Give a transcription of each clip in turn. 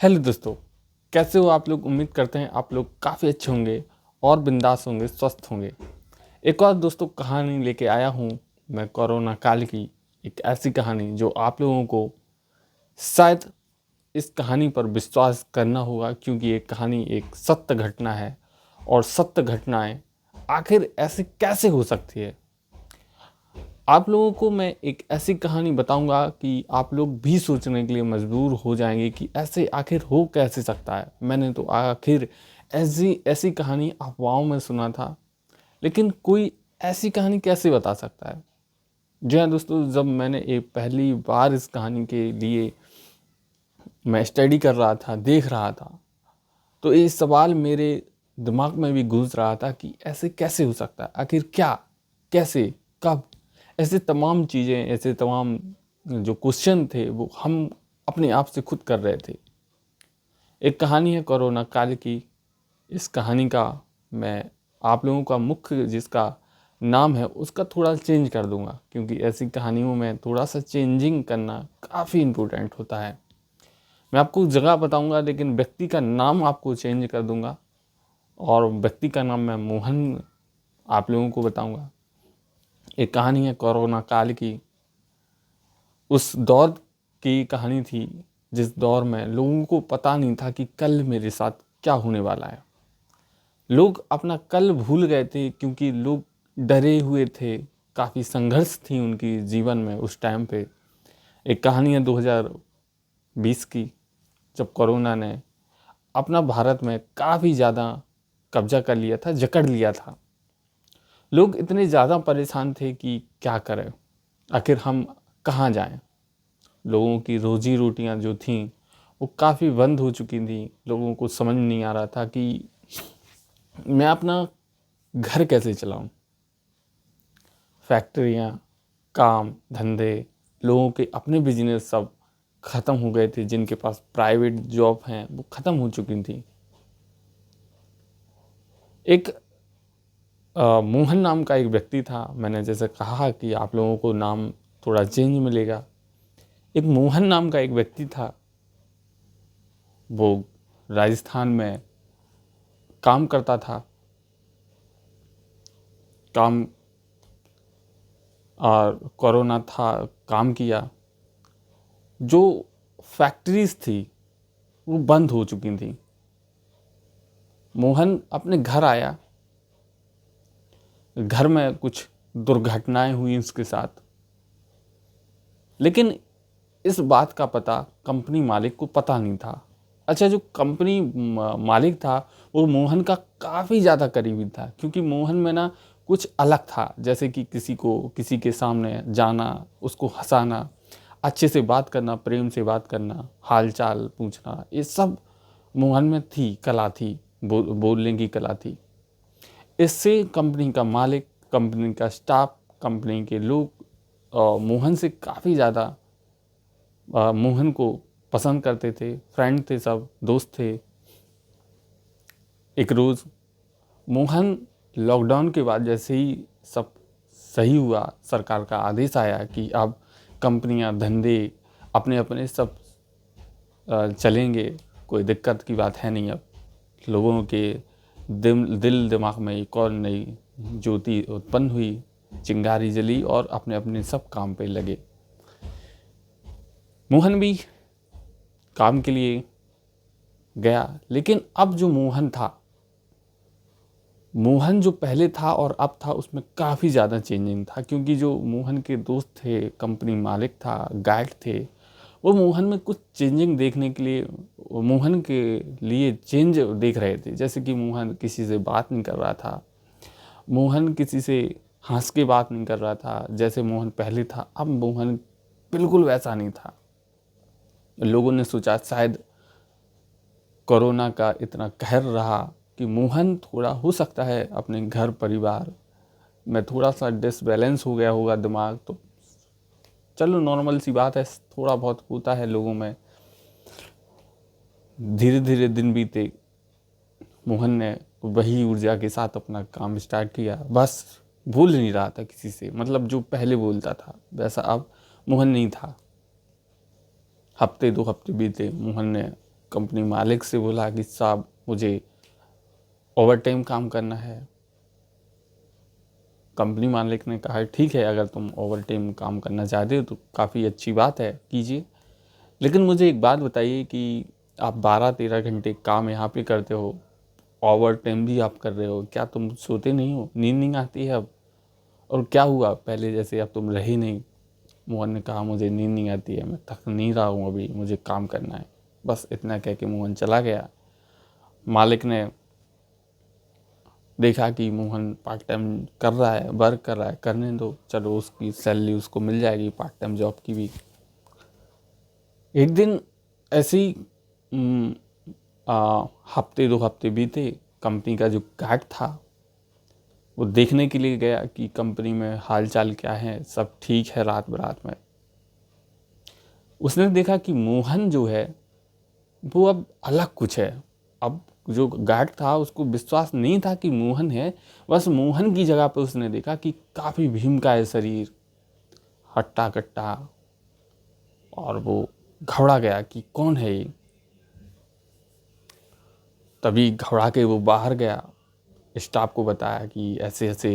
Hello दोस्तों, कैसे हो आप लोग। उम्मीद करते हैं आप लोग काफ़ी अच्छे होंगे और बिंदास होंगे, स्वस्थ होंगे। एक और दोस्तों कहानी लेके आया हूँ मैं, कोरोना काल की एक ऐसी कहानी जो आप लोगों को शायद इस कहानी पर विश्वास करना होगा, क्योंकि ये कहानी एक सत्य घटना है और सत्य घटनाएं आखिर ऐसे कैसे हो सकती है। आप लोगों को मैं एक ऐसी कहानी बताऊंगा कि आप लोग भी सोचने के लिए मजबूर हो जाएंगे कि ऐसे आखिर हो कैसे सकता है। मैंने तो आखिर ऐसी ऐसी कहानी अफवाहों में सुना था, लेकिन कोई ऐसी कहानी कैसे बता सकता है। जी हाँ दोस्तों, जब मैंने एक पहली बार इस कहानी के लिए मैं स्टडी कर रहा था, देख रहा था, तो ये सवाल मेरे दिमाग में भी गूंज रहा था कि ऐसे कैसे हो सकता है, आखिर क्या, कैसे, कब। ऐसे तमाम चीज़ें, ऐसे तमाम जो क्वेश्चन थे वो हम अपने आप से खुद कर रहे थे। एक कहानी है कोरोना काल की। इस कहानी का मैं आप लोगों का मुख्य जिसका नाम है उसका थोड़ा चेंज कर दूंगा, क्योंकि ऐसी कहानियों में थोड़ा सा चेंजिंग करना काफ़ी इम्पोर्टेंट होता है। मैं आपको जगह बताऊंगा, लेकिन व्यक्ति का नाम आपको चेंज कर दूंगा, और व्यक्ति का नाम मैं मोहन आप लोगों को बताऊंगा। एक कहानी है कोरोना काल की। उस दौर की कहानी थी जिस दौर में लोगों को पता नहीं था कि कल मेरे साथ क्या होने वाला है। लोग अपना कल भूल गए थे, क्योंकि लोग डरे हुए थे। काफ़ी संघर्ष थी उनकी जीवन में उस टाइम पे। एक कहानी है 2020 की, जब कोरोना ने अपना भारत में काफ़ी ज़्यादा कब्जा कर लिया था, जकड़ लिया था। लोग इतने ज़्यादा परेशान थे कि क्या करें, आखिर हम कहाँ जाएं। लोगों की रोजी रोटियां जो थीं वो काफ़ी बंद हो चुकी थी। लोगों को समझ नहीं आ रहा था कि मैं अपना घर कैसे चलाऊं। फैक्ट्रियां, काम धंधे, लोगों के अपने बिजनेस सब ख़त्म हो गए थे। जिनके पास प्राइवेट जॉब हैं वो ख़त्म हो चुकी थी। एक मोहन नाम का एक व्यक्ति था। मैंने जैसे कहा कि आप लोगों को नाम थोड़ा चेंज मिलेगा। एक मोहन नाम का एक व्यक्ति था। वो राजस्थान में काम करता था। काम और कोरोना था, काम किया। जो फैक्ट्रीज थी वो बंद हो चुकी थी। मोहन अपने घर आया। घर में कुछ दुर्घटनाएं हुई उसके साथ, लेकिन इस बात का पता कंपनी मालिक को पता नहीं था। अच्छा, जो कंपनी मालिक था वो मोहन का काफ़ी ज़्यादा करीबी था, क्योंकि मोहन में ना कुछ अलग था। जैसे कि किसी को किसी के सामने जाना, उसको हंसाना, अच्छे से बात करना, प्रेम से बात करना, हाल चाल पूछना, ये सब मोहन में थी, कला थी। बोलने की कला थी। इससे कंपनी का मालिक, कंपनी का स्टाफ, कंपनी के लोग मोहन से काफ़ी ज़्यादा मोहन को पसंद करते थे। फ्रेंड थे, सब दोस्त थे। एक रोज़ मोहन लॉकडाउन के बाद जैसे ही सब सही हुआ, सरकार का आदेश आया कि अब कंपनियां, धंधे अपने अपने सब चलेंगे, कोई दिक्कत की बात है नहीं। अब लोगों के दिल दिमाग में एक और नई ज्योति उत्पन्न हुई, चिंगारी जली और अपने अपने सब काम पे लगे। मोहन भी काम के लिए गया, लेकिन अब जो मोहन था, मोहन जो पहले था और अब था, उसमें काफ़ी ज़्यादा चेंजिंग था। क्योंकि जो मोहन के दोस्त थे, कंपनी मालिक था, गाइड थे, वो मोहन में कुछ चेंजिंग देखने के लिए, मोहन के लिए चेंज देख रहे थे। जैसे कि मोहन किसी से बात नहीं कर रहा था, मोहन किसी से हंस के बात नहीं कर रहा था जैसे मोहन पहले था। अब मोहन बिल्कुल वैसा नहीं था। लोगों ने सोचा शायद कोरोना का इतना कहर रहा कि मोहन थोड़ा हो सकता है अपने घर परिवार में थोड़ा सा डिसबैलेंस हो गया होगा दिमाग। तो चलो, नॉर्मल सी बात है, थोड़ा बहुत होता है लोगों में। धीरे धीरे दिन बीते, मोहन ने वही ऊर्जा के साथ अपना काम स्टार्ट किया। बस भूल नहीं रहा था किसी से, मतलब जो पहले बोलता था वैसा अब मोहन नहीं था। हफ्ते 2 हफ्ते बीते, मोहन ने कंपनी मालिक से बोला कि साहब मुझे ओवर टाइम काम करना है। कंपनी मालिक ने कहा ठीक है, अगर तुम ओवर टाइम काम करना चाहते हो तो काफ़ी अच्छी बात है, कीजिए। लेकिन मुझे एक बात बताइए कि आप 12-13 घंटे काम यहाँ पे करते हो, ओवर टाइम भी आप कर रहे हो, क्या तुम सोते नहीं हो, नींद नहीं आती है अब? और क्या हुआ, पहले जैसे अब तुम रहे नहीं? मोहन ने कहा मुझे नींद नहीं आती है, मैं थक नहीं रहा हूँ, अभी मुझे काम करना है। बस इतना कह के मोहन चला गया। मालिक ने देखा कि मोहन पार्ट टाइम कर रहा है, वर्क कर रहा है, करने दो, चलो उसकी सैलरी उसको मिल जाएगी पार्ट टाइम जॉब की भी। एक दिन ऐसी हफ्ते 2 हफ्ते बीते, कंपनी का जो गार्ड था वो देखने के लिए गया कि कंपनी में हाल चाल क्या है, सब ठीक है रात बरात में। उसने देखा कि मोहन जो है वो अब अलग कुछ है। अब जो गार्ड था उसको विश्वास नहीं था कि मोहन है, बस मोहन की जगह पे उसने देखा कि काफ़ी भीमकाय शरीर, हट्टा कट्टा, और वो घबरा गया कि कौन है ये। तभी घबरा के वो बाहर गया, स्टाफ को बताया कि ऐसे ऐसे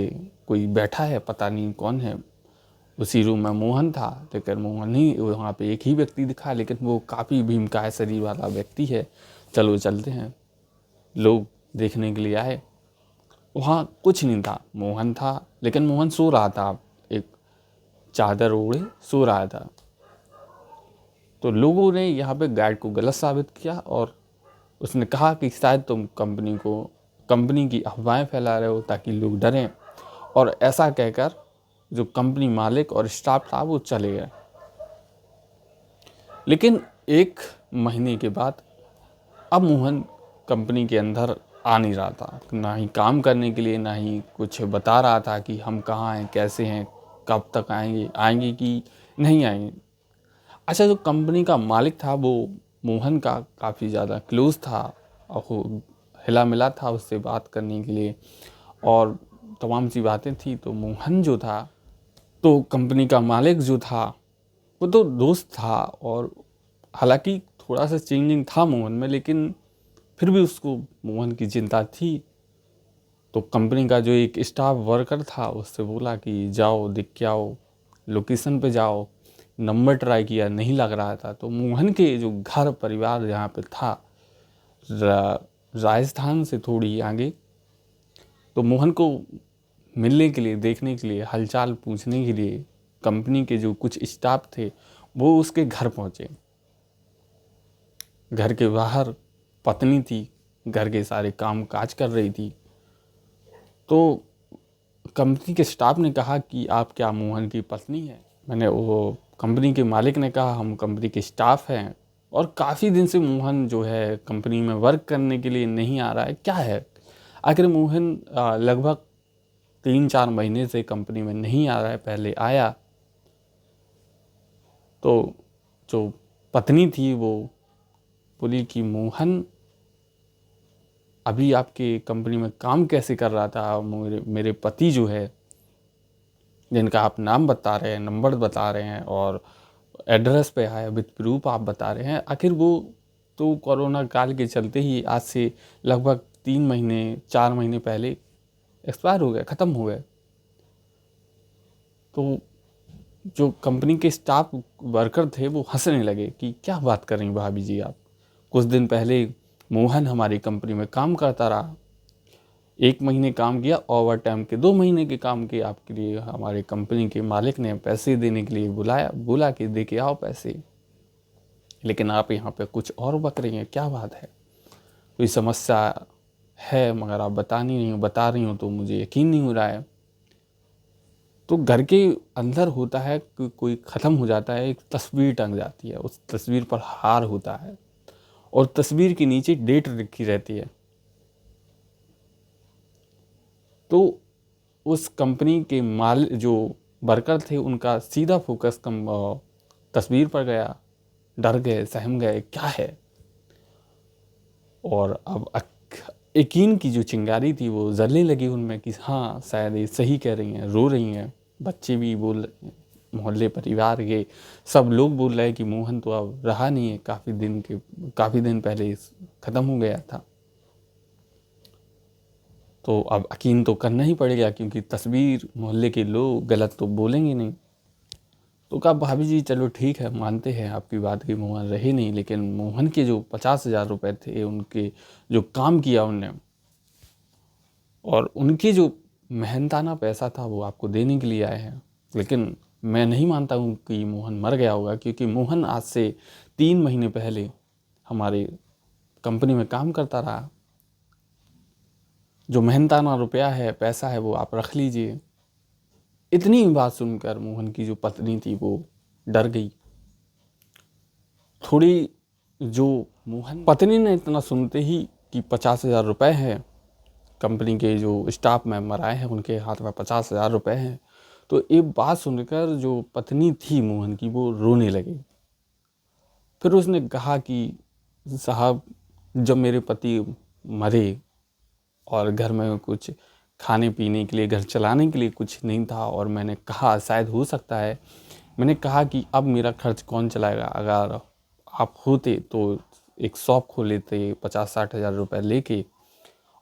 कोई बैठा है, पता नहीं कौन है। उसी रूम में मोहन था, लेकिन मोहन ही वहाँ पे एक ही व्यक्ति दिखा, लेकिन वो काफ़ी भीमकाय शरीर वाला व्यक्ति है। चलो चलते हैं। लोग देखने के लिए आए। वहाँ कुछ नहीं था, मोहन था, लेकिन मोहन सो रहा था, एक चादर ओढ़े सो रहा था। तो लोगों ने यहाँ पे गाइड को गलत साबित किया और उसने कहा कि शायद तुम कंपनी की अफवाहें फैला रहे हो ताकि लोग डरें, और ऐसा कहकर जो कंपनी मालिक और स्टाफ था वो चले गए। लेकिन 1 महीने के बाद अब मोहन कंपनी के अंदर आ नहीं रहा था, ना ही काम करने के लिए, ना ही कुछ बता रहा था कि हम कहाँ हैं, कैसे हैं, कब तक आएंगे कि नहीं आएंगे। अच्छा, जो कंपनी का मालिक था वो मोहन का काफ़ी ज़्यादा क्लोज था और वो हिला मिला था उससे बात करने के लिए, और तमाम सी बातें थी। तो मोहन जो था, तो कंपनी का मालिक जो था वो तो दोस्त था, और हालांकि थोड़ा सा चेंजिंग था मोहन में, लेकिन फिर भी उसको मोहन की चिंता थी। तो कंपनी का जो एक स्टाफ वर्कर था उससे बोला कि जाओ देख के आओ, लोकेशन पे जाओ। नंबर ट्राई किया, नहीं लग रहा था। तो मोहन के जो घर परिवार जहाँ पे था, राजस्थान से थोड़ी आगे, तो मोहन को मिलने के लिए, देखने के लिए, हालचाल पूछने के लिए कंपनी के जो कुछ स्टाफ थे वो उसके घर पहुँचे। घर के बाहर पत्नी थी, घर के सारे काम काज कर रही थी। तो कंपनी के स्टाफ ने कहा कि आप क्या मोहन की पत्नी हैं? वो कंपनी के मालिक ने कहा हम कंपनी के स्टाफ हैं, और काफ़ी दिन से मोहन जो है कंपनी में वर्क करने के लिए नहीं आ रहा है, क्या है आखिर? मोहन लगभग 3-4 महीने से कंपनी में नहीं आ रहा है, पहले आया। तो जो पत्नी थी वो बोली कि मोहन अभी आपके कंपनी में काम कैसे कर रहा था? मेरे पति जो है, जिनका आप नाम बता रहे हैं, नंबर बता रहे हैं और एड्रेस पे है, विद प्रूफ आप बता रहे हैं, आखिर वो तो कोरोना काल के चलते ही आज से लगभग 3 महीने 4 महीने पहले एक्सपायर हो गए, ख़त्म हो गए। तो जो कंपनी के स्टाफ वर्कर थे वो हंसने लगे कि क्या बात कर रही भाभी जी आप? कुछ दिन पहले मोहन हमारी कंपनी में काम करता रहा, 1 महीने काम किया, ओवर टाइम के 2 महीने के काम के आपके लिए हमारे कंपनी के मालिक ने पैसे देने के लिए बुलाया, बोला कि दे के आओ पैसे, लेकिन आप यहाँ पे कुछ और बक रही हैं, क्या बात है? कोई समस्या है मगर आप बता रही हो तो मुझे यकीन नहीं हो रहा है। तो घर के अंदर होता है कि कोई ख़त्म हो जाता है, एक तस्वीर टंग जाती है, उस तस्वीर पर हार होता है और तस्वीर के नीचे डेट लिखी रहती है। तो उस कंपनी के जो वर्कर थे उनका सीधा फोकस तस्वीर पर गया, डर गए, सहम गए, क्या है? और अब यकीन की जो चिंगारी थी वो जलने लगी उनमें कि हाँ शायद ये सही कह रही हैं, रो रही हैं, बच्चे भी बोल रहे हैं। मोहल्ले परिवार के सब लोग बोल रहे हैं कि मोहन तो अब रहा नहीं है, काफ़ी दिन पहले ख़त्म हो गया था। तो अब यकीन तो करना ही पड़ेगा, क्योंकि तस्वीर मोहल्ले के लोग गलत तो बोलेंगे नहीं। तो कहा भाभी जी चलो ठीक है, मानते हैं आपकी बात कि मोहन रहे नहीं, लेकिन मोहन के जो 50,000 रुपये थे, उनके जो काम किया उनने और उनके जो मेहनताना पैसा था वो आपको देने के लिए आए हैं। लेकिन मैं नहीं मानता हूँ कि मोहन मर गया होगा, क्योंकि मोहन आज से 3 महीने पहले हमारे कंपनी में काम करता रहा। जो मेहनताना रुपया है, पैसा है, वो आप रख लीजिए। इतनी बात सुनकर मोहन की जो पत्नी थी वो डर गई थोड़ी। जो मोहन पत्नी ने इतना सुनते ही कि 50,000 रुपये हैं, कंपनी के जो स्टाफ मेंबर आए हैं उनके हाथ में 50,000 रुपये हैं, तो ये बात सुनकर जो पत्नी थी मोहन की वो रोने लगी। फिर उसने कहा कि साहब, जब मेरे पति मरे और घर में कुछ खाने पीने के लिए, घर चलाने के लिए कुछ नहीं था, और मैंने कहा शायद हो सकता है, मैंने कहा कि अब मेरा खर्च कौन चलाएगा, अगर आप होते तो एक शॉप खोल लेते 50-60 हज़ार रुपये लेके,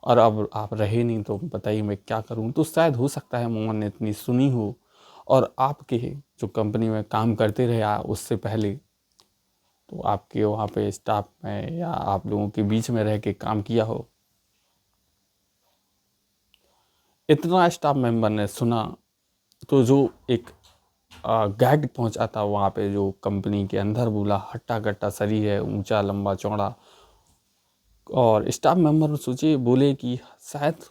और अब आप रहे नहीं तो बताइए मैं क्या करूं। तो शायद हो सकता है मोहन ने इतनी सुनी हो और आपके जो कंपनी में काम करते रहे उससे पहले, तो आपके वहाँ पे स्टाफ में या आप लोगों के बीच में रह के काम किया हो। इतना स्टाफ मेंबर ने सुना तो जो एक गाइड पहुंचा था वहाँ पे, जो कंपनी के अंदर बोला, हट्टा कट्टा शरीर है, ऊंचा लंबा चौड़ा, और स्टाफ मेंबर सोचे बोले कि शायद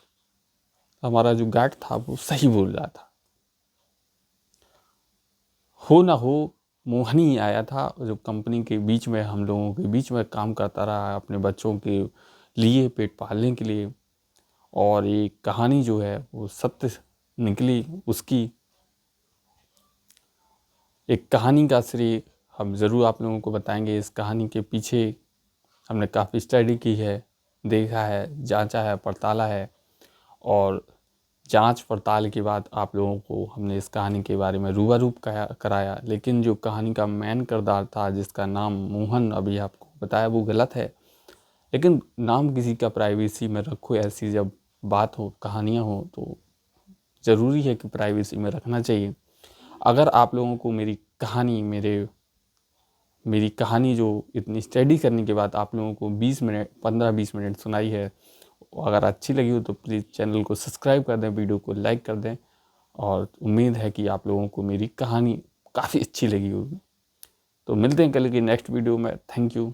हमारा जो गाइड था वो सही बोल रहा था। हो ना हो, मोहन ही आया था जो कंपनी के बीच में, हम लोगों के बीच में काम करता रहा अपने बच्चों के लिए, पेट पालने के लिए। और ये कहानी जो है वो सत्य निकली उसकी। एक कहानी का श्रेय हम ज़रूर आप लोगों को बताएंगे। इस कहानी के पीछे हमने काफ़ी स्टडी की है, देखा है, जांचा है, पड़ताला है, और जांच पड़ताल के बाद आप लोगों को हमने इस कहानी के बारे में रूबरू कराया। लेकिन जो कहानी का मेन किरदार था, जिसका नाम मोहन अभी आपको बताया, वो गलत है। लेकिन नाम किसी का प्राइवेसी में रखो, ऐसी जब बात हो, कहानियाँ हो, तो ज़रूरी है कि प्राइवेसी में रखना चाहिए। अगर आप लोगों को मेरी कहानी जो इतनी स्टडी करने के बाद आप लोगों को 15-20 मिनट सुनाई है, अगर अच्छी लगी हो तो प्लीज़ चैनल को सब्सक्राइब कर दें, वीडियो को लाइक कर दें, और उम्मीद है कि आप लोगों को मेरी कहानी काफ़ी अच्छी लगी होगी। तो मिलते हैं कल की नेक्स्ट वीडियो में। Thank you.